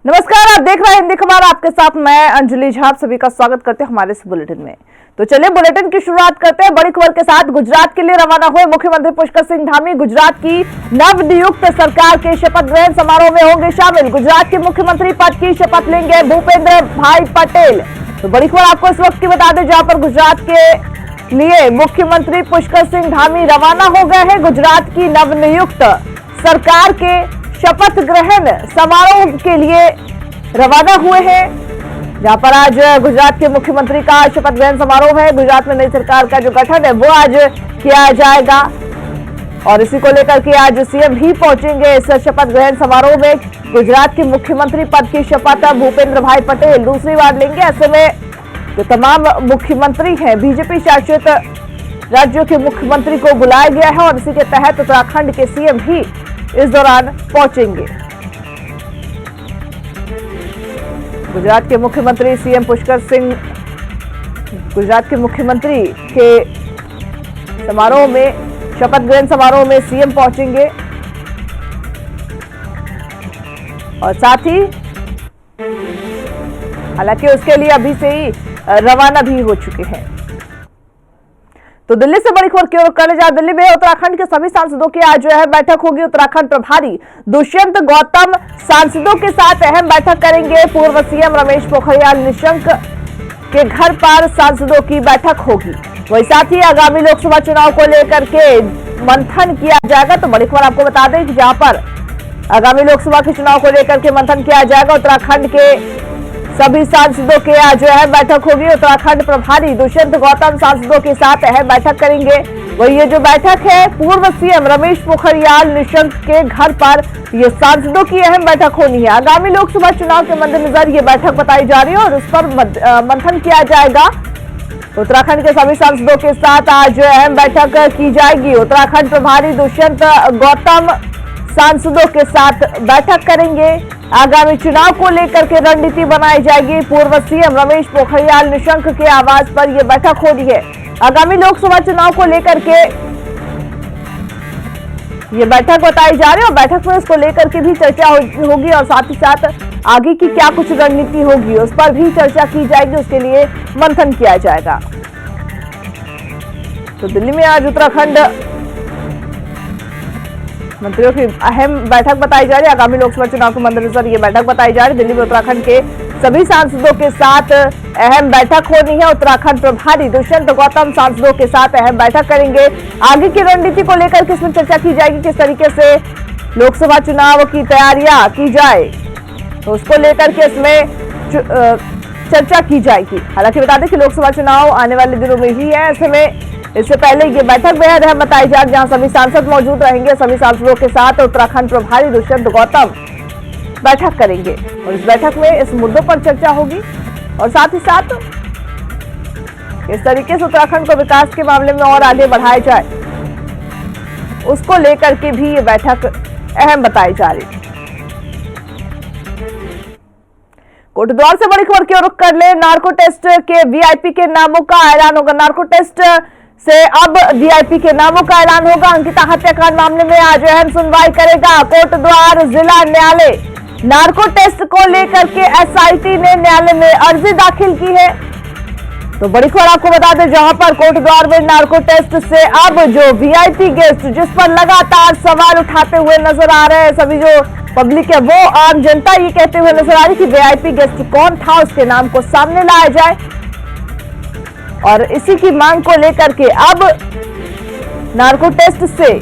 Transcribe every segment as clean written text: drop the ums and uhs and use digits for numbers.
नमस्कार, आप देख रहे हैं हिंदी खबर। आपके साथ मैं अंजलि झा। आप सभी का स्वागत करते हैं हमारे इस बुलेटिन में। तो चलिए बुलेटिन की शुरुआत करते हैं बड़ी खबर के साथ। गुजरात के लिए रवाना हुए मुख्यमंत्री पुष्कर सिंह धामी गुजरात की नवनियुक्त सरकार के शपथ ग्रहण समारोह में होंगे शामिल। गुजरात के मुख्यमंत्री पद की शपथ लेंगे भूपेंद्र भाई पटेल। तो बड़ी खबर आपको इस वक्त की बता दें, जहां पर गुजरात के लिए मुख्यमंत्री पुष्कर सिंह धामी रवाना हो गए हैं गुजरात की नवनियुक्त सरकार के शपथ ग्रहण समारोह के लिए रवाना हुए हैं, जहां पर आज गुजरात के मुख्यमंत्री का शपथ ग्रहण समारोह है। गुजरात में नई सरकार का जो गठन है वो आज किया जाएगा और इसी को लेकर के आज सीएम भी पहुंचेंगे इस शपथ ग्रहण समारोह में। गुजरात के मुख्यमंत्री पद की शपथ भूपेंद्र भाई पटेल दूसरी बार लेंगे। ऐसे में जो तमाम मुख्यमंत्री हैं, बीजेपी शासित राज्यों के मुख्यमंत्री को बुलाया गया है और इसी के तहत उत्तराखंड के सीएम भी इस दौरान पहुंचेंगे। गुजरात के मुख्यमंत्री सीएम पुष्कर सिंह गुजरात के मुख्यमंत्री के समारोह में, शपथ ग्रहण समारोह में सीएम पहुंचेंगे और साथ ही हालांकि उसके लिए अभी से ही रवाना भी हो चुके हैं। तो दिल्ली से बड़ी खबर की ओर करने जा दिल्ली में उत्तराखंड के सभी सांसदों की आज जो है बैठक होगी। उत्तराखंड प्रभारी दुष्यंत गौतम सांसदों के साथ अहम बैठक करेंगे। पूर्व सीएम रमेश पोखरियाल निशंक के घर पर सांसदों की बैठक होगी। वही साथ ही आगामी लोकसभा चुनाव को लेकर के मंथन किया जाएगा। तो बड़ी खबर आपको बता दें कि जहां पर आगामी लोकसभा के चुनाव को लेकर के मंथन किया जाएगा, उत्तराखंड के सभी सांसदों के आज जो है बैठक होगी। उत्तराखंड प्रभारी दुष्यंत गौतम सांसदों के साथ अहम बैठक करेंगे। वही ये जो बैठक है पूर्व सीएम रमेश पोखरियाल निशंक के घर पर ये सांसदों की अहम बैठक होनी है। आगामी लोकसभा चुनाव के मद्देनजर ये बैठक बताई जा रही है और उस पर मंथन किया जाएगा। उत्तराखंड के सभी सांसदों के साथ आज अहम बैठक की जाएगी। उत्तराखंड प्रभारी दुष्यंत गौतम सांसदों के साथ बैठक करेंगे। आगामी चुनाव को लेकर के रणनीति बनाई जाएगी। पूर्व सीएम रमेश पोखरियाल निशंक के आवास पर यह बैठक हो रही है। आगामी लोकसभा चुनाव को लेकर के ये बैठक बताई जा रही है और बैठक में उसको लेकर के भी चर्चा होगी और साथ ही साथ आगे की क्या कुछ रणनीति होगी उस पर भी चर्चा की जाएगी। उसके लिए मंथन किया जाएगा। तो दिल्ली में आज उत्तराखंड मंत्रियों की अहम बैठक बताई जा रही है। आगामी लोकसभा चुनाव के मद्देनजर ये बैठक बताई जा रही है। दिल्ली में उत्तराखंड के सभी सांसदों के साथ अहम बैठक होनी है। उत्तराखंड प्रभारी दुष्यंत गौतम सांसदों के साथ अहम बैठक करेंगे। आगे की रणनीति को लेकर के इसमें चर्चा की जाएगी, किस तरीके से लोकसभा चुनाव की तैयारियां की जाए, तो उसको लेकर के इसमें चर्चा की जाएगी। हालांकि बता दें कि लोकसभा चुनाव आने वाले दिनों में ही है। ऐसे में इससे पहले ये बैठक बेहद अहम बताई जा रही है, जहां सभी सांसद मौजूद रहेंगे। सभी सांसदों के साथ उत्तराखंड प्रभारी दुष्यंत गौतम बैठक करेंगे और इस बैठक में इस मुद्दों पर चर्चा होगी और साथ ही साथ इस तरीके से उत्तराखंड को विकास के मामले में और आगे बढ़ाया जाए, उसको लेकर के भी ये बैठक अहम बताई जा रही है। कोटद्वार से बड़ी खबर की ओर रुख कर ले। नार्को टेस्ट के वीआईपी के नामों का ऐलान होगा। नार्को टेस्ट से अब वीआईपी के नामों का ऐलान होगा। अंकिता हत्याकांड मामले में आज अहम सुनवाई करेगा कोटद्वार जिला न्यायालय। नार्को टेस्ट को लेकर के एसआईटी ने न्यायालय में अर्जी दाखिल की है। तो बड़ी खबर आपको बता दें, जहां पर कोटद्वार में नार्को टेस्ट से अब जो वीआईपी गेस्ट, जिस पर लगातार सवाल उठाते हुए नजर आ रहे हैं सभी जो पब्लिक है, वो आम जनता ये कहते हुए नजर आ रही कि वीआईपी गेस्ट कौन था, उसके नाम को सामने लाया जाए और इसी की मांग को लेकर के अब नार्को टेस्ट से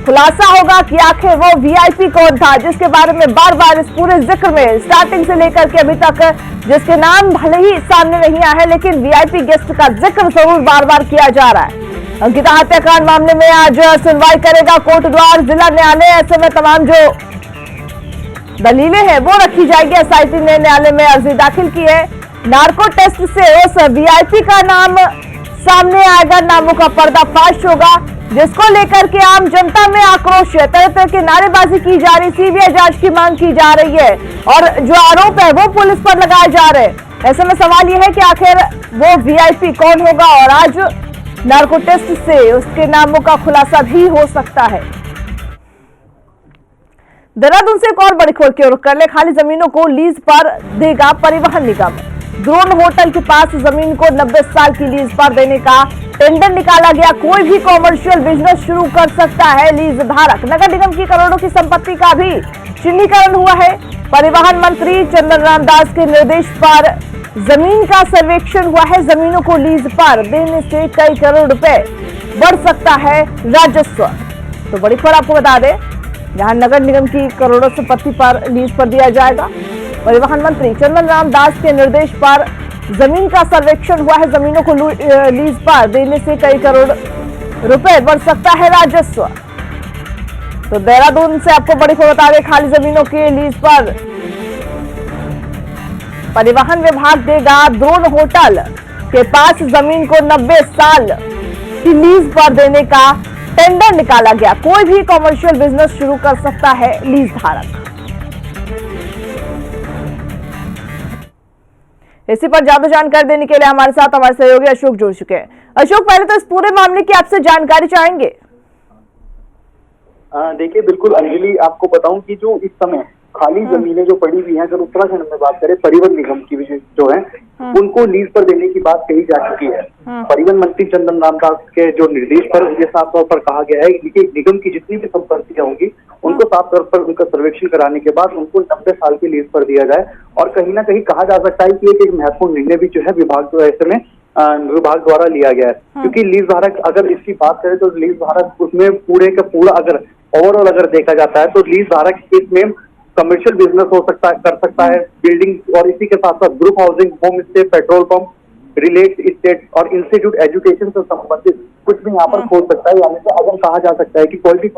खुलासा होगा कि आखिर वो वीआईपी कौन था, जिसके बारे में बार बार इस पूरे जिक्र में स्टार्टिंग से लेकर के अभी तक जिसके नाम भले ही सामने नहीं आए हैं, लेकिन वीआईपी गेस्ट का जिक्र जरूर बार बार किया जा रहा है। अंकिता हत्याकांड मामले में आज सुनवाई करेगा कोटद्वार जिला न्यायालय। ऐसे में तमाम जो दलीलें हैं वो रखी जाएगी। एसआईटी ने न्यायालय में अर्जी दाखिल की है। नार्को टेस्ट से उस वीआईपी का नाम सामने आएगा, नामों का पर्दाफाश होगा, जिसको लेकर के आम जनता में आक्रोश है। तरह तरह की नारेबाजी की जा रही, सीबीआई जांच की मांग की जा रही है और जो आरोप है वो पुलिस पर लगाए जा रहे हैं। ऐसे में सवाल यह है कि आखिर वो वीआईपी कौन होगा और आज नार्को टेस्ट से उसके नामों का खुलासा भी हो सकता है। देहरादून से एक और बड़ी खबर की ओर कर ले। खाली जमीनों को लीज पर देगा परिवहन निगम। ड्रोन होटल के पास जमीन को 90 साल की लीज पर देने का टेंडर निकाला गया। कोई भी कॉमर्शियल बिजनेस शुरू कर सकता है लीज धारक। नगर निगम की करोड़ों की संपत्ति का भी चिन्हीकरण हुआ है। परिवहन मंत्री चंदन राम दास के निर्देश पर जमीन का सर्वेक्षण हुआ है। जमीनों को लीज पर देने से कई करोड़ रुपए बढ़ सकता है राजस्व। तो बड़ी खबर आपको बता दें, जहां नगर निगम की करोड़ों संपत्ति पर लीज पर दिया जाएगा। परिवहन मंत्री चंदन राम दास के निर्देश पर जमीन का सर्वेक्षण हुआ है। जमीनों को लीज पर देने से कई करोड़ रुपए बढ़ सकता है राजस्व। तो देहरादून से आपको बड़ी खबर बता दें, खाली जमीनों के लीज पर परिवहन विभाग देगा। ड्रोन होटल के पास जमीन को 90 साल की लीज पर देने का टेंडर निकाला गया। कोई भी कॉमर्शियल बिजनेस शुरू कर सकता है लीज धारक। इसी पर ज्यादा जानकारी देने के लिए हमारे साथ हमारे सहयोगी अशोक जुड़ चुके हैं। अशोक, पहले तो इस पूरे मामले की आपसे जानकारी चाहेंगे। देखिए, बिल्कुल अंजलि, आपको बताऊं कि जो इस समय खाली जमीनें जो पड़ी हुई हैं, अगर उत्तराखंड में बात करें, परिवहन निगम की जो है उनको लीज पर देने की बात कही जा चुकी है। परिवहन मंत्री चंदन राम दास के जो निर्देश पर ये साफ तौर पर कहा गया है कि निगम की जितनी भी संपत्तियां होंगी उनको साफ तौर पर उनका सर्वेक्षण कराने के बाद उनको 90 साल की लीज पर दिया जाए। और कहीं ना कहीं कहा जा सकता है कि एक महत्वपूर्ण निर्णय भी जो है विभाग जो ऐसे में विभाग द्वारा लिया गया है, क्योंकि लीज धारक, अगर इसकी बात करें तो लीज धारक उसमें पूरे का पूरा अगर ओवरऑल अगर देखा जाता है तो लीज धारक इसमें कमर्शियल बिजनेस हो सकता है, कर सकता है, बिल्डिंग और इसी के साथ साथ group housing, home stay, petrol pump, relate state और इंस्टीट्यूट एजुकेशन से संबंधित कुछ भी यहाँ पर खोल सकता है। यानी कि अगर कहा जा सकता है कि कोई भी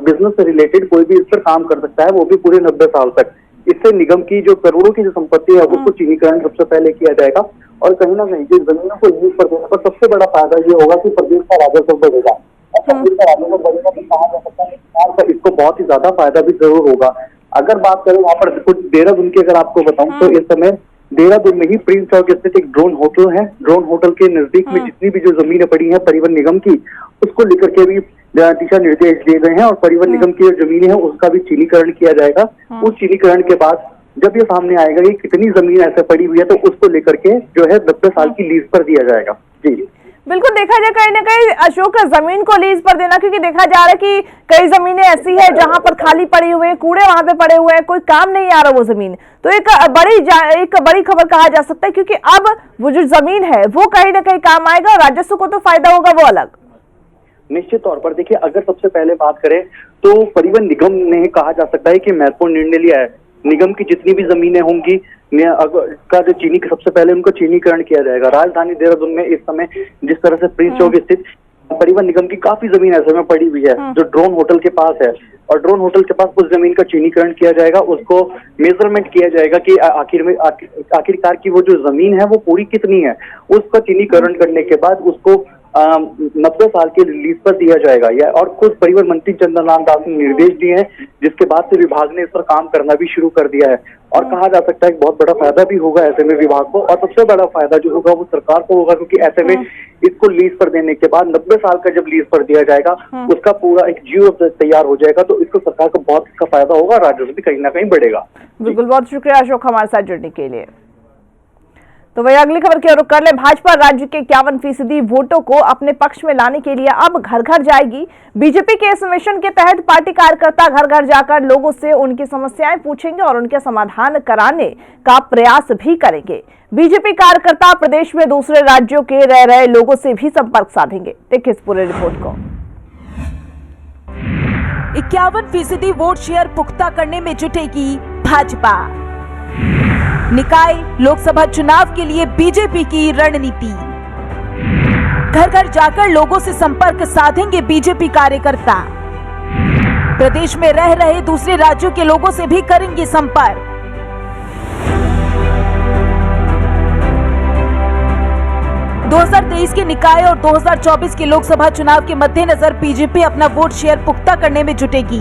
बिजनेस से रिलेटेड कोई भी इस पर काम कर सकता है, वो भी पूरे 90 साल तक। इससे निगम की जो करोड़ों की जो संपत्ति है उसको चिन्हीकरण सबसे पहले किया जाएगा। और कहीं ना कहीं जमीनों को लीज पर देने पर सबसे बड़ा फायदा ये होगा कि प्रदेश का राजस्व बढ़ेगा। प्रदेश का राजस्व बढ़ेगा तो कहा जा सकता है इसको बहुत ही ज्यादा फायदा भी जरूर होगा। अगर बात करें वहाँ पर कुछ देहरादून की, अगर आपको बताऊं तो इस समय देहरादून में ही प्रिंस चौक स्थित एक ड्रोन होटल है। ड्रोन होटल के नजदीक में जितनी भी जो जमीनें पड़ी हैं परिवहन निगम की, उसको लेकर के भी दिशा निर्देश दिए गए हैं और परिवहन निगम की जो जमीनें हैं उसका भी चिन्हीकरण किया जाएगा। उस चिन्हीकरण के बाद जब ये सामने आएगा कि कितनी जमीन ऐसे पड़ी हुई है तो उसको लेकर के जो है 90 साल की लीज पर दिया जाएगा। जी बिल्कुल, देखा जाए कहीं ना कहीं अशोक, जमीन को लीज पर देना, क्योंकि देखा जा रहा है कि कई जमीनें ऐसी है जहां पर खाली पड़ी हुई है, कूड़े वहां पे पड़े हुए हैं, कोई काम नहीं आ रहा वो जमीन। तो एक बड़ी खबर कहा जा सकता है, क्योंकि अब वो जो जमीन है वो कहीं ना कहीं काम आएगा और राजस्व को तो फायदा होगा वो अलग। निश्चित तौर पर देखिए, अगर सबसे पहले बात करें तो परिवहन निगम ने कहा जा सकता है कि महत्वपूर्ण निर्णय लिया है। निगम की जितनी भी जमीनें होंगी का जो सबसे पहले उनको चिन्हीकरण किया जाएगा। राजधानी देहरादून में इस समय जिस तरह से प्रिंस चौक स्थित परिवहन निगम की काफी जमीन ऐसे में पड़ी हुई है जो ड्रोन होटल के पास है, और ड्रोन होटल के पास उस जमीन का चिन्हीकरण किया जाएगा, उसको मेजरमेंट किया जाएगा कि आखिरकार की वो जो जमीन है वो पूरी कितनी है। उसका चिन्हीकरण करने के बाद उसको 90 साल के लीज पर दिया जाएगा। या और खुद परिवहन मंत्री चंदन राम दास ने निर्देश दिए हैं, जिसके बाद से विभाग ने इस पर काम करना भी शुरू कर दिया है। और कहा जा सकता है कि बहुत बड़ा फायदा भी होगा ऐसे में विभाग को, और सबसे बड़ा फायदा जो होगा वो सरकार को होगा, क्योंकि ऐसे में इसको लीज पर देने के बाद 90 साल का जब लीज पर दिया जाएगा उसका पूरा एक जीव तैयार हो जाएगा, तो इसको सरकार को बहुत इसका फायदा होगा, राजस्व भी कहीं ना कहीं बढ़ेगा। बिल्कुल, बहुत शुक्रिया अशोक हमारे साथ जुड़ने के लिए। तो वही अगली खबर की ओर रुख कर ले। भाजपा राज्य के 51% वोटों को अपने पक्ष में लाने के लिए अब घर घर जाएगी। बीजेपी के इस मिशन के तहत पार्टी कार्यकर्ता घर घर जाकर लोगों से उनकी समस्याएं पूछेंगे और उनके समाधान कराने का प्रयास भी करेंगे। बीजेपी कार्यकर्ता प्रदेश में दूसरे राज्यों के रह रहे लोगों से भी संपर्क साधेंगे। देखिए इस पूरे रिपोर्ट को। 51% वोट शेयर पुख्ता करने में जुटेगी भाजपा। निकाय लोकसभा चुनाव के लिए बीजेपी की रणनीति। घर घर जाकर लोगों से संपर्क साधेंगे बीजेपी कार्यकर्ता। प्रदेश में रह रहे दूसरे राज्यों के लोगों से भी करेंगे संपर्क। – 2023 के निकाय और 2024 के लोकसभा चुनाव के मद्देनजर बीजेपी अपना वोट शेयर पुख्ता करने में जुटेगी।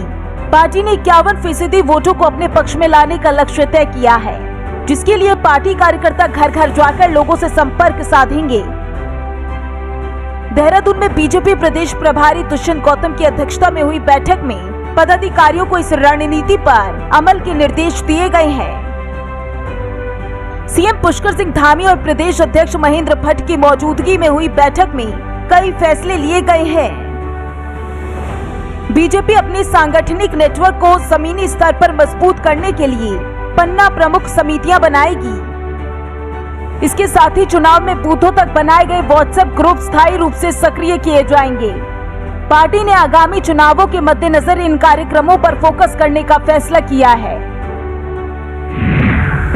पार्टी ने 51% वोटों को अपने पक्ष में लाने का लक्ष्य तय किया है, जिसके लिए पार्टी कार्यकर्ता घर घर जाकर लोगों से संपर्क साधेंगे। देहरादून में बीजेपी प्रदेश प्रभारी दुष्यंत गौतम की अध्यक्षता में हुई बैठक में पदाधिकारियों को इस रणनीति पर अमल के निर्देश दिए गए हैं। सीएम पुष्कर सिंह धामी और प्रदेश अध्यक्ष महेंद्र भट्ट की मौजूदगी में हुई बैठक में कई फैसले लिए गए हैं। बीजेपी अपने सांगठनिक नेटवर्क को जमीनी स्तर पर मजबूत करने के लिए पन्ना प्रमुख समितियां बनाएगी। इसके साथ ही चुनाव में बूथों तक बनाए गए व्हाट्सएप ग्रुप स्थायी रूप से सक्रिय किए जाएंगे। पार्टी ने आगामी चुनावों के मद्देनजर इन कार्यक्रमों पर फोकस करने का फैसला किया है।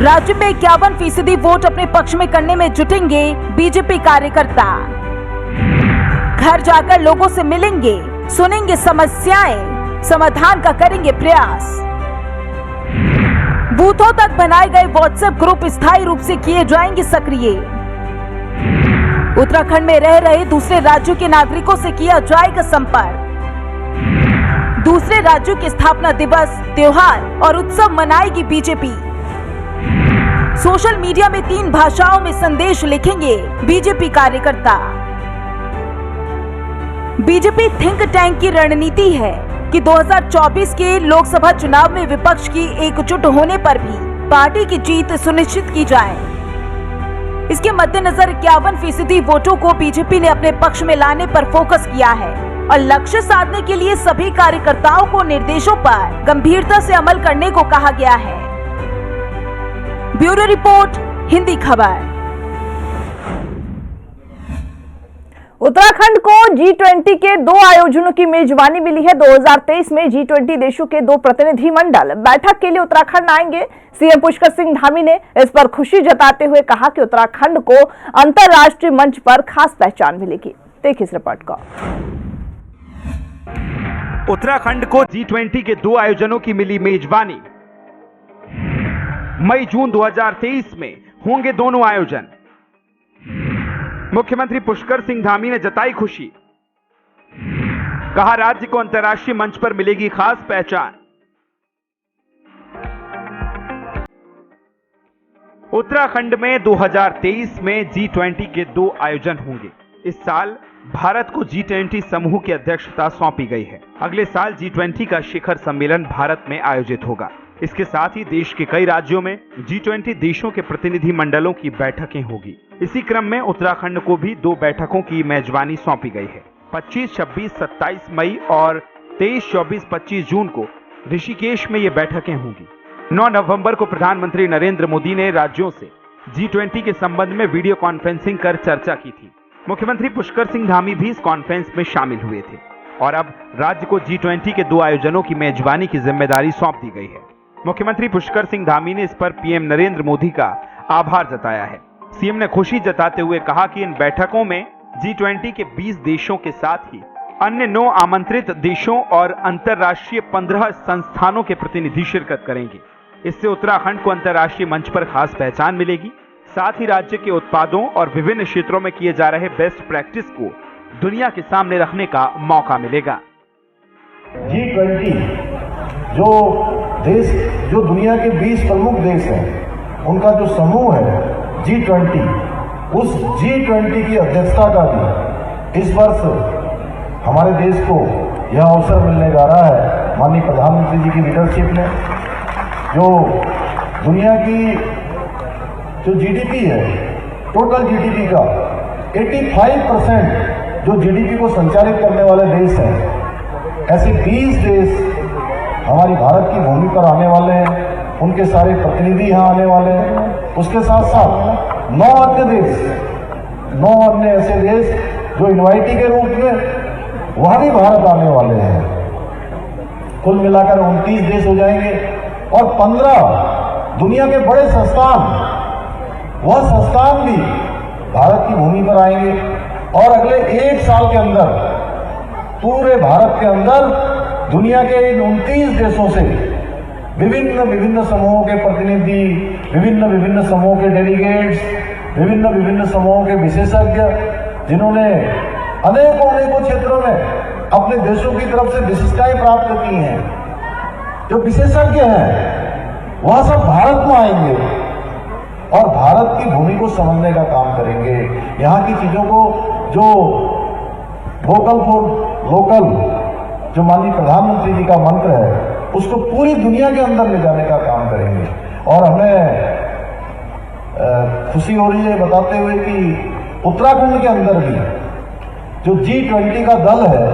राज्य में 51% वोट अपने पक्ष में करने में जुटेंगे बीजेपी कार्यकर्ता। घर जाकर लोगों से मिलेंगे, सुनेंगे समस्याएं, समाधान का करेंगे प्रयास। बूथों तक बनाए गए व्हाट्सएप ग्रुप स्थायी रूप से किए जाएंगे सक्रिय। उत्तराखंड में रह रहे दूसरे राज्यों के नागरिकों से किया जाएगा संपर्क। दूसरे राज्यों के स्थापना दिवस, त्योहार और उत्सव मनाएगी बीजेपी। सोशल मीडिया में 3 भाषाओं में संदेश लिखेंगे बीजेपी कार्यकर्ता। बीजेपी थिंक टैंक की रणनीति है कि 2024 के लोकसभा चुनाव में विपक्ष की एकजुट होने पर भी पार्टी की जीत सुनिश्चित की जाए। इसके मद्देनजर 51% वोटों को बीजेपी ने अपने पक्ष में लाने पर फोकस किया है और लक्ष्य साधने के लिए सभी कार्यकर्ताओं को निर्देशों पर गंभीरता से अमल करने को कहा गया है। ब्यूरो रिपोर्ट, हिंदी खबर। उत्तराखंड को G20 के 2 आयोजनों की मेजबानी मिली है। 2023 में G20 देशों के 2 प्रतिनिधि मंडल बैठक के लिए उत्तराखंड आएंगे। सीएम पुष्कर सिंह धामी ने इस पर खुशी जताते हुए कहा कि उत्तराखंड को अंतर्राष्ट्रीय मंच पर खास पहचान मिलेगी। देखिए इस रिपोर्ट को। उत्तराखंड को G20 के 2 आयोजनों की मिली मेजबानी। मई-जून 2023 में होंगे दोनों आयोजन। मुख्यमंत्री पुष्कर सिंह धामी ने जताई खुशी, कहा राज्य को अंतर्राष्ट्रीय मंच पर मिलेगी खास पहचान। उत्तराखंड में 2023 में G20 के 2 आयोजन होंगे। इस साल भारत को G20 समूह की अध्यक्षता सौंपी गई है। अगले साल G20 का शिखर सम्मेलन भारत में आयोजित होगा। इसके साथ ही देश के कई राज्यों में G20 देशों के प्रतिनिधि मंडलों की बैठकें होगी। इसी क्रम में उत्तराखंड को भी 2 बैठकों की मेजबानी सौंपी गई है। 25, 26, 27 मई और 23, 24, 25 जून को ऋषिकेश में ये बैठकें होंगी। 9 नवंबर को प्रधानमंत्री नरेंद्र मोदी ने राज्यों से G20 के संबंध में वीडियो कॉन्फ्रेंसिंग कर चर्चा की थी। मुख्यमंत्री पुष्कर सिंह धामी भी इस कॉन्फ्रेंस में शामिल हुए थे और अब राज्य को G20 के 2 आयोजनों की मेजबानी की जिम्मेदारी सौंप दी गई है। मुख्यमंत्री पुष्कर सिंह धामी ने इस पर पीएम नरेंद्र मोदी का आभार जताया है। सीएम ने खुशी जताते हुए कहा कि इन बैठकों में G20 के 20 देशों के साथ ही अन्य 9 आमंत्रित देशों और अंतर्राष्ट्रीय 15 संस्थानों के प्रतिनिधि शिरकत करेंगे। इससे उत्तराखंड को अंतर्राष्ट्रीय मंच पर खास पहचान मिलेगी। साथ ही राज्य के उत्पादों और विभिन्न क्षेत्रों में किए जा रहे बेस्ट प्रैक्टिस को दुनिया के सामने रखने का मौका मिलेगा। G20 जो दुनिया के 20 प्रमुख देश हैं, उनका जो समूह है G20, उस G20 की अध्यक्षता का भी इस वर्ष हमारे देश को यह अवसर मिलने जा रहा है। माननीय प्रधानमंत्री जी की लीडरशिप में जो दुनिया की जो जीडीपी है, टोटल जीडीपी का 85% जो जीडीपी को संचालित करने वाले देश हैं, ऐसे 20 देश हमारी भारत की भूमि पर आने वाले हैं। उनके सारे प्रतिनिधि यहाँ आने वाले हैं। उसके साथ साथ 9 अन्य ऐसे देश जो इनवाइटी के रूप में वह भी भारत आने वाले हैं। कुल मिलाकर 29 देश हो जाएंगे और 15 दुनिया के बड़े संस्थान, वह संस्थान भी भारत की भूमि पर आएंगे और अगले 1 साल के अंदर पूरे भारत के अंदर दुनिया के इन 29 देशों से विभिन्न समूहों के प्रतिनिधि, विभिन्न समूहों के डेलीगेट्स, विभिन्न समूहों के विशेषज्ञ, जिन्होंने अनेकों क्षेत्रों में अपने देशों की तरफ से विशिष्टताएं प्राप्त की हैं, जो विशेषज्ञ हैं, वह सब भारत में आएंगे और भारत की भूमि को समझने का काम करेंगे। यहाँ की चीजों को जो वोकल फॉर लोकल जो माननीय प्रधानमंत्री जी का मंत्र है उसको पूरी दुनिया के अंदर ले जाने का काम करेंगे। और हमें खुशी हो रही है बताते हुए कि उत्तराखंड के अंदर भी जो G20 का दल है,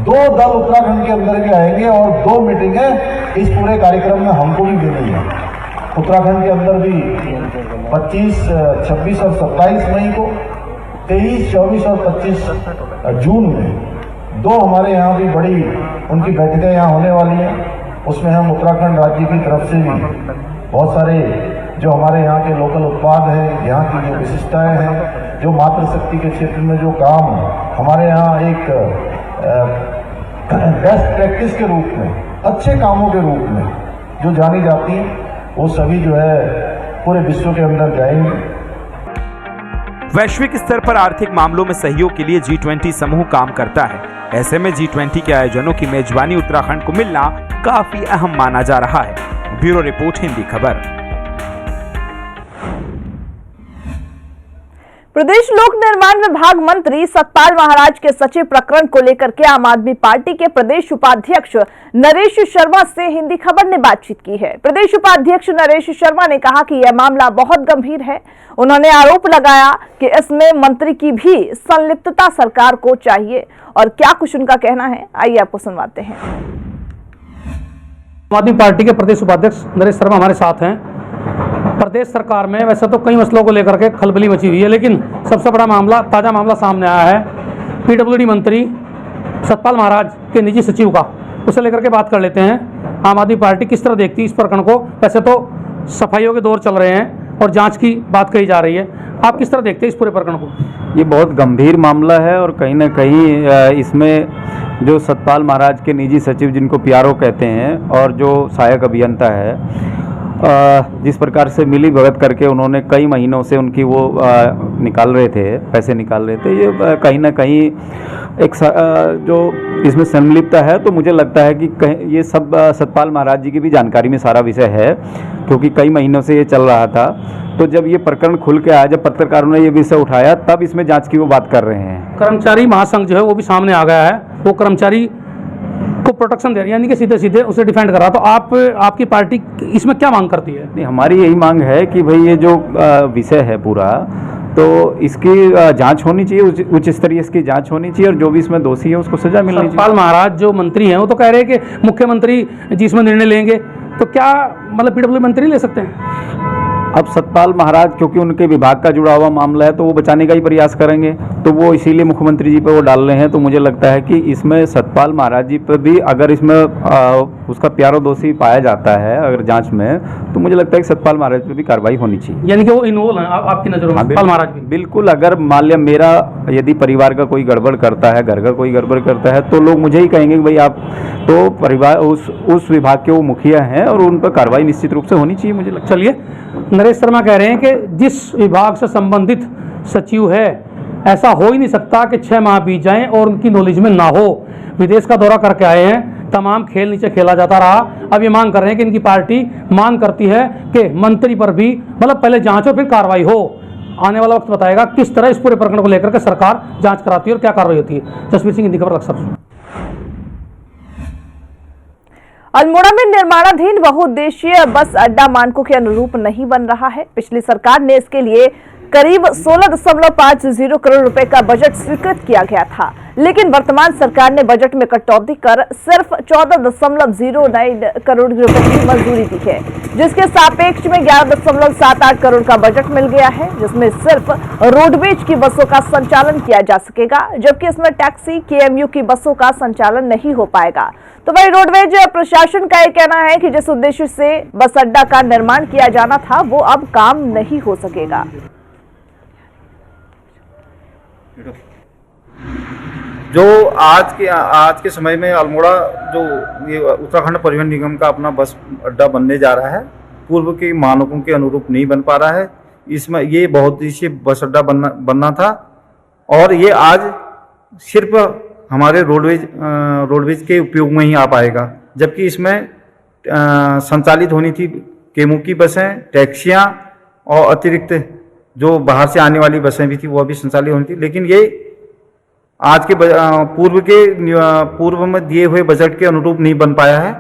2 दल उत्तराखंड के अंदर भी आएंगे और 2 मीटिंगें इस पूरे कार्यक्रम में हमको भी देनी है। उत्तराखंड के अंदर भी 25, 26 और 27 मई को, 23, 24 और 25 जून में 2 हमारे यहाँ भी बड़ी उनकी बैठकें यहाँ होने वाली हैं। उसमें हम उत्तराखंड राज्य की तरफ से भी बहुत सारे जो हमारे यहाँ के लोकल उत्पाद हैं, यहाँ की जो विशिष्टताएं हैं, जो मातृशक्ति के क्षेत्र में जो काम हमारे यहाँ एक बेस्ट प्रैक्टिस के रूप में, अच्छे कामों के रूप में जो जानी जाती है, वो सभी जो है पूरे विश्व के अंदर जाएंगे। वैश्विक स्तर पर आर्थिक मामलों में सहयोग के लिए G20 समूह काम करता है। ऐसे में G20 के आयोजनों की मेजबानी उत्तराखंड को मिलना काफी अहम माना जा रहा है। ब्यूरो रिपोर्ट, हिंदी खबर। प्रदेश लोक निर्माण विभाग मंत्री सतपाल महाराज के सचिव प्रकरण को लेकर के आम आदमी पार्टी के प्रदेश उपाध्यक्ष नरेश शर्मा से हिंदी खबर ने बातचीत की है। प्रदेश उपाध्यक्ष नरेश शर्मा ने कहा कि यह मामला बहुत गंभीर है। उन्होंने आरोप लगाया कि इसमें मंत्री की भी संलिप्तता सरकार को चाहिए, और क्या कुछ उनका कहना है आइए आपको सुनवाते हैं। आम आदमी पार्टी के प्रदेश उपाध्यक्ष नरेश शर्मा हमारे साथ हैं। प्रदेश सरकार में वैसे तो कई मसलों को लेकर के खलबली मची हुई है, लेकिन सबसे बड़ा मामला, ताज़ा मामला सामने आया है पीडब्ल्यूडी मंत्री सतपाल महाराज के निजी सचिव का। उसे लेकर के बात कर लेते हैं। आम आदमी पार्टी किस तरह देखती है इस प्रकरण को? वैसे तो सफाइयों के दौर चल रहे हैं और जांच की बात कही जा रही है, आप किस तरह देखते हैं इस पूरे प्रकरण को? ये बहुत गंभीर मामला है और कहीं ना कहीं इसमें जो सतपाल महाराज के निजी सचिव, जिनको PRO कहते हैं, और जो सहायक अभियंता है, जिस प्रकार से मिली भगत करके उन्होंने कई महीनों से उनकी वो निकाल रहे थे, पैसे निकाल रहे थे, ये कहीं ना कहीं एक जो इसमें संलिप्तता है। तो मुझे लगता है कि ये सब सतपाल महाराज जी की भी जानकारी में सारा विषय है, क्योंकि कई महीनों से ये चल रहा था। तो जब ये प्रकरण खुल के आया, जब पत्रकारों ने ये विषय उठाया, तब इसमें जांच की वो बात कर रहे हैं। कर्मचारी महासंघ जो है वो भी सामने आ गया है, वो कर्मचारी को प्रोटेक्शन दे रही है, यानी कि सीधे सीधे उसे डिफेंड कर रहा। तो आपकी पार्टी इसमें क्या मांग करती है? नहीं, हमारी यही मांग है कि भाई ये जो विषय है पूरा, तो इसकी जांच होनी चाहिए, उच्च स्तरीय इसकी जांच होनी चाहिए, और जो भी इसमें दोषी है उसको सजा मिलनी चाहिए। सतपाल महाराज जो मंत्री हैं वो तो कह रहे हैं कि मुख्यमंत्री जिसमें निर्णय लेंगे, तो क्या मतलब पीडब्ल्यू मंत्री ले सकते हैं? अब सतपाल महाराज, क्योंकि उनके विभाग का जुड़ा हुआ मामला है, तो वो बचाने का ही प्रयास करेंगे, तो वो इसीलिए मुख्यमंत्री जी पे वो डाल रहे हैं। तो मुझे लगता है कि इसमें सतपाल महाराज जी पर भी अगर इसमें उसका PRO दोषी पाया जाता है अगर जांच में, तो मुझे लगता है कि सतपाल महाराज पे भी कार्रवाई होनी चाहिए। यानी कि वो इन्वॉल्व हैं आपकी नज़रों में? सतपाल महाराज भी बिल्कुल। अगर मान लिया मेरा यदि परिवार का कोई गड़बड़ करता है, घर का कोई गड़बड़ करता है, तो लोग मुझे ही कहेंगे कि भाई आप तो परिवार उस विभाग के वो मुखिया हैं, और उन पर कार्रवाई निश्चित रूप से होनी चाहिए, मुझे लगता है। चलिए, नरेश शर्मा कह रहे हैं कि जिस विभाग से संबंधित सचिव है, ऐसा हो ही नहीं सकता कि 6 माह बीत जाएं और उनकी नॉलेज में ना हो। विदेश का दौरा करके आए हैं, तमाम खेल नीचे खेला जाता रहा। अब ये मांग कर रहे हैं कि इनकी पार्टी मांग करती है कि मंत्री पर भी मतलब पहले जांच हो फिर कार्रवाई हो। आने वाला वक्त बताएगा किस तरह इस पूरे प्रकरण को लेकर के सरकार जांच कराती है और क्या कार्रवाई होती है। जसवीर सिंह, हिंदी खबर, अक्सर। अल्मोड़ा में निर्माणाधीन बहुउद्देशीय बस अड्डा मानकों के अनुरूप नहीं बन रहा है। पिछली सरकार ने इसके लिए करीब 16.50 करोड़ रुपए का बजट स्वीकृत किया गया था, लेकिन वर्तमान सरकार ने बजट में कटौती कर सिर्फ 14.09 करोड़ रुपए की मंजूरी दी है, जिसके सापेक्ष में 11.78 करोड़ का बजट मिल गया है, जिसमें सिर्फ रोडवेज की बसों का संचालन किया जा सकेगा, जबकि इसमें टैक्सी, KMU की बसों का संचालन नहीं हो पाएगा। तो वही रोडवेज प्रशासन का यह कहना है कि जिस उद्देश्य से बस अड्डा का निर्माण किया जाना था वो अब काम नहीं हो सकेगा। जो आज के समय में अल्मोड़ा जो ये उत्तराखंड परिवहन निगम का अपना बस अड्डा बनने जा रहा है, पूर्व के मानकों के अनुरूप नहीं बन पा रहा है। इसमें ये बहुउद्देशीय बस अड्डा बनना था, और ये आज सिर्फ हमारे रोडवेज के उपयोग में ही आ पाएगा, जबकि इसमें संचालित होनी थी KMU की बसें, टैक्सियाँ, और अतिरिक्त जो बाहर से आने वाली बसें भी थी वो भी संचालित होनी थी। लेकिन ये आज के पूर्व में दिए हुए बजट के अनुरूप नहीं बन पाया है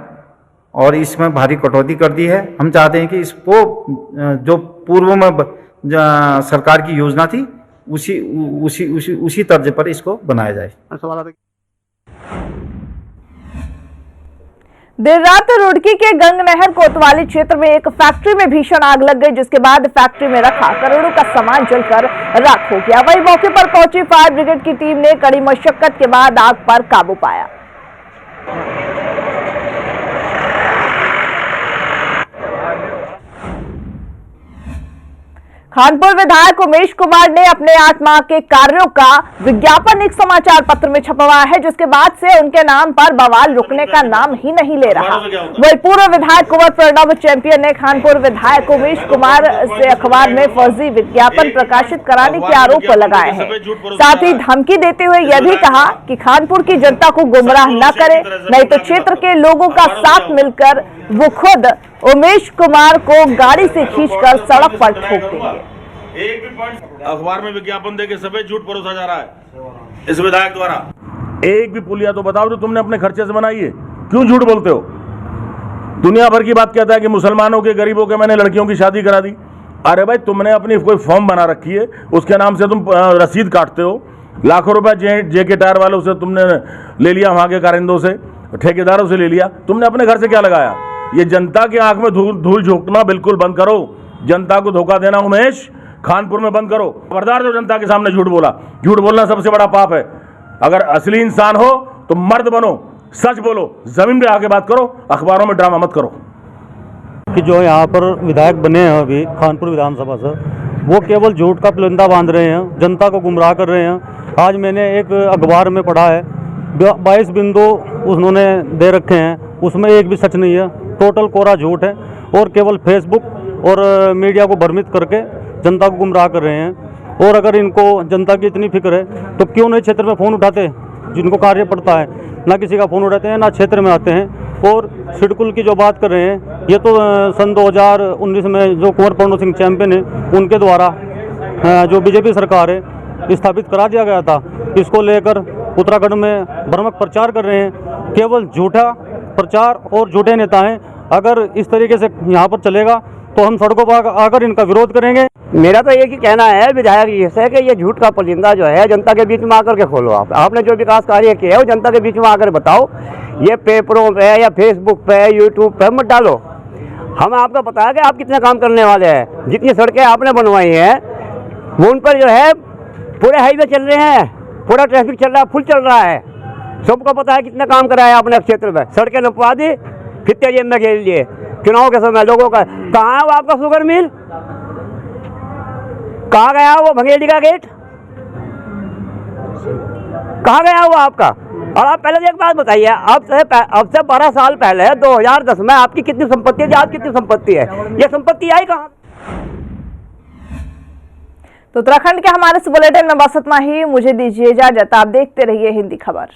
और इसमें भारी कटौती कर दी है। हम चाहते हैं कि इसको जो पूर्व में सरकार की योजना थी उसी तर्ज पर इसको बनाया जाए। देर रात रुड़की के गंगनहर कोतवाली क्षेत्र में एक फैक्ट्री में भीषण आग लग गई, जिसके बाद फैक्ट्री में रखा करोड़ों का सामान जलकर राख हो गया। वहीं मौके पर पहुंची फायर ब्रिगेड की टीम ने कड़ी मशक्कत के बाद आग पर काबू पाया। खानपुर विधायक उमेश कुमार ने अपने 8 माह के कार्यों का विज्ञापन एक समाचार पत्र में छपवाया है, जिसके बाद से उनके नाम पर बवाल रुकने का नाम ही नहीं ले रहा। वही पूर्व विधायक कुंवर प्रणव चैंपियन ने खानपुर विधायक उमेश कुमार से अखबार में फर्जी विज्ञापन प्रकाशित कराने के आरोप लगाए हैं। साथ ही धमकी देते हुए यह भी कहा कि खानपुर की जनता को गुमराह न करे, नहीं तो क्षेत्र के लोगों का साथ मिलकर वो खुद उमेश कुमार को गाड़ी से खींचकर सड़क पर ठोक देंगे। एक भी पॉइंट अखबार में विज्ञापन देके सभी झूठ परोसा जा रहा है इस विधायक द्वारा। एक भी पुलिया तो बताओ जो तुमने अपने खर्चे से बनाई है, क्यों झूठ बोलते हो? दुनिया भर की बात कहता है कि मुसलमानों के गरीबों के मैंने लड़कियों की शादी करा दी। अरे भाई, तुमने अपनी कोई फॉर्म बना रखी है, उसके नाम से तुम रसीद काटते हो, लाखों रुपए जेके टायर वालों से तुमने ले लिया, वहां के कारिंदों से, ठेकेदारों से ले लिया। तुमने अपने घर से क्या लगाया? ये जनता की आंख में धूल झोंकना बिल्कुल बंद करो। जनता को धोखा देना उमेश खानपुर में बंद करो। खबरदार जो जनता के सामने झूठ बोला। झूठ बोलना सबसे बड़ा पाप है। अगर असली इंसान हो तो मर्द बनो, सच बोलो, जमीन पे आके बात करो, अखबारों में ड्रामा मत करो। कि जो यहाँ पर विधायक बने हैं अभी खानपुर विधानसभा से, वो केवल झूठ का पुलिंदा बांध रहे हैं, जनता को गुमराह कर रहे हैं। आज मैंने एक अखबार में पढ़ा है 22 बिंदु उन्होंने दे रखे हैं, उसमें एक भी सच नहीं है, टोटल कोरा झूठ है और केवल फेसबुक और मीडिया को भ्रमित करके जनता को गुमराह कर रहे हैं। और अगर इनको जनता की इतनी फिक्र है तो क्यों नहीं क्षेत्र में फ़ोन उठाते? जिनको कार्य पड़ता है ना किसी का फ़ोन उठाते हैं ना क्षेत्र में आते हैं। और सिडकुल की जो बात कर रहे हैं, ये तो सन 2019 में जो कुंवर प्रणव सिंह चैंपियन है उनके द्वारा जो बीजेपी सरकार है स्थापित करा दिया गया था। इसको लेकर उत्तराखंड में भ्रामक प्रचार कर रहे हैं, केवल झूठा प्रचार और झूठे नेता हैं। अगर इस तरीके से यहाँ पर चलेगा तो हम सड़कों पर आकर इनका विरोध करेंगे। मेरा तो एक ही कहना है विधायक ये से कि ये झूठ का पुलिंदा जो है जनता के बीच में आकर के खोलो। आपने जो विकास कार्य किया है वो जनता के बीच में आकर बताओ। ये पेपरों पे या फेसबुक पे यूट्यूब पे मत डालो। हमें आपको पता है कि आप कितने काम करने वाले हैं। जितनी सड़कें आपने बनवाई हैं वो उन पर जो है पूरे हाईवे चल रहे हैं, पूरा ट्रैफिक चल रहा है, फुल चल रहा है। सबको पता है कितना काम कराया आपने क्षेत्र में। सड़कें नपवा दी, फिर तेजी में घेर लिए चुनाव के समय लोगों का। कहाँ है वो आपका शुगर मिल? कहाँ गया वो भंगेली का गेट? कहाँ गया वो आपका? और आप पहले एक बात बताइए, अब से 12 साल पहले 2010 में आपकी कितनी संपत्ति है, आज कितनी संपत्ति है? ये संपत्ति आई कहाँ? तो उत्तराखंड के हमारे इस बुलेटिन में बस इतना ही। मुझे दीजिए इजाजत। आप देखते रहिए हिंदी खबर।